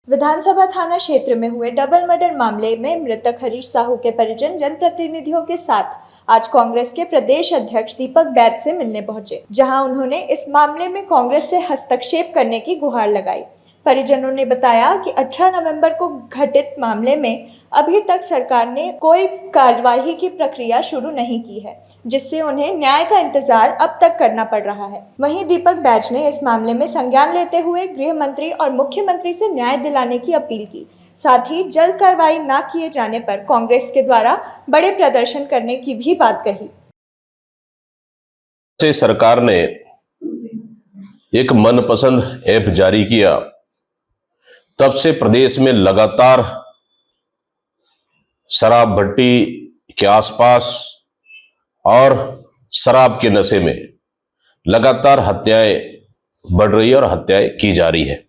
विधानसभा थाना क्षेत्र में हुए डबल मर्डर मामले में मृतक हरीश साहू के परिजन जनप्रतिनिधियों के साथ आज कांग्रेस के प्रदेश अध्यक्ष दीपक बैद से मिलने पहुंचे, जहां उन्होंने इस मामले में कांग्रेस से हस्तक्षेप करने की गुहार लगाई। परिजनों ने बताया कि 18 नवंबर को घटित मामले में अभी तक सरकार ने कोई कार्यवाही की प्रक्रिया शुरू नहीं की है, जिससे उन्हें न्याय का इंतजार अब तक करना पड़ रहा है। वहीं दीपक बैज ने इस मामले में संज्ञान लेते हुए गृह मंत्री और मुख्यमंत्री से न्याय दिलाने की अपील की। साथ ही जल्द कार्रवाई न किए जाने पर कांग्रेस के द्वारा बड़े प्रदर्शन करने की भी बात कही। सरकार ने एक मनपसंद ऐप जारी किया, तब से प्रदेश में लगातार शराब भट्टी के आसपास और शराब के नशे में लगातार हत्याएं बढ़ रही है और हत्याएं की जा रही है।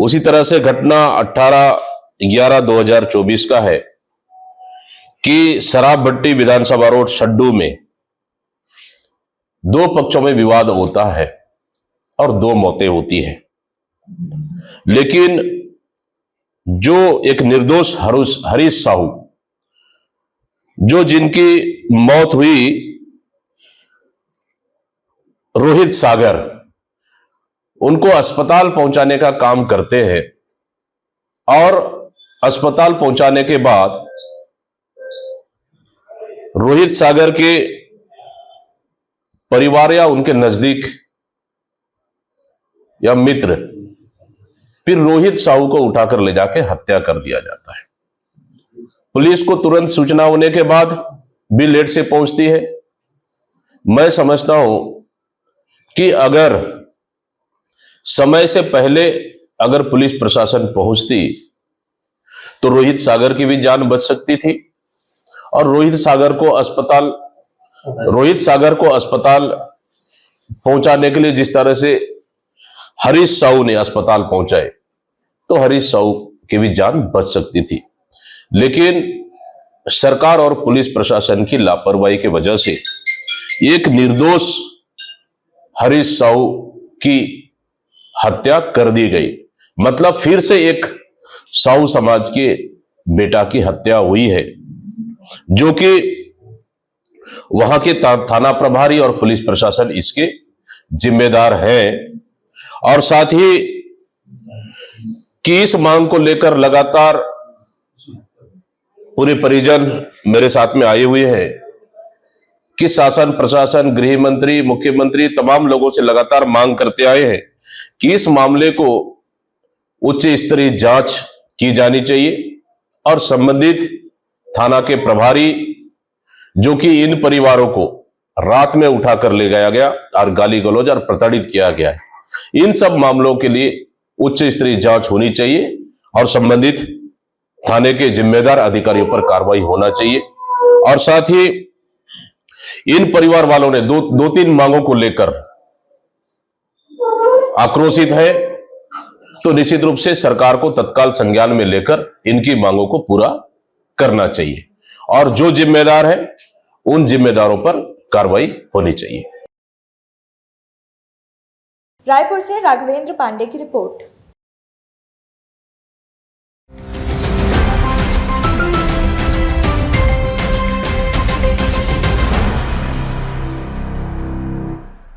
उसी तरह से घटना 18/11/2024 का है कि शराब भट्टी विधानसभा रोड सड्डू में दो पक्षों में विवाद होता है और दो मौतें होती हैं। लेकिन जो एक निर्दोष हरीश साहू, जो जिनकी मौत हुई रोहित सागर, उनको अस्पताल पहुंचाने का काम करते हैं और अस्पताल पहुंचाने के बाद रोहित सागर के परिवार या उनके नजदीक या मित्र फिर रोहित साहू को उठाकर ले जाके हत्या कर दिया जाता है। पुलिस को तुरंत सूचना होने के बाद भी लेट से पहुंचती है। मैं समझता हूं कि अगर समय से पहले अगर पुलिस प्रशासन पहुंचती तो रोहित सागर की भी जान बच सकती थी और रोहित सागर को अस्पताल पहुंचाने के लिए जिस तरह से हरीश साहू ने अस्पताल पहुंचाए तो हरीश साहू की भी जान बच सकती थी। लेकिन सरकार और पुलिस प्रशासन की लापरवाही की वजह से एक निर्दोष हरीश साहू की हत्या कर दी गई। मतलब फिर से एक साहू समाज के बेटा की हत्या हुई है, जो कि वहां के थाना प्रभारी और पुलिस प्रशासन इसके जिम्मेदार हैं। और साथ ही कि इस मांग को लेकर लगातार पूरे परिजन मेरे साथ में आए हुए हैं कि शासन प्रशासन, गृह मंत्री, मुख्यमंत्री तमाम लोगों से लगातार मांग करते आए हैं कि इस मामले को उच्च स्तरीय जांच की जानी चाहिए और संबंधित थाना के प्रभारी, जो कि इन परिवारों को रात में उठाकर ले गया गया और गाली गलौज और प्रताड़ित किया गया है, इन सब मामलों के लिए उच्च स्तरीय जांच होनी चाहिए और संबंधित थाने के जिम्मेदार अधिकारियों पर कार्रवाई होना चाहिए। और साथ ही इन परिवार वालों ने दो तीन मांगों को लेकर आक्रोशित है, तो निश्चित रूप से सरकार को तत्काल संज्ञान में लेकर इनकी मांगों को पूरा करना चाहिए और जो जिम्मेदार है उन जिम्मेदारों पर कार्रवाई होनी चाहिए। रायपुर से राघवेंद्र पांडे की रिपोर्ट।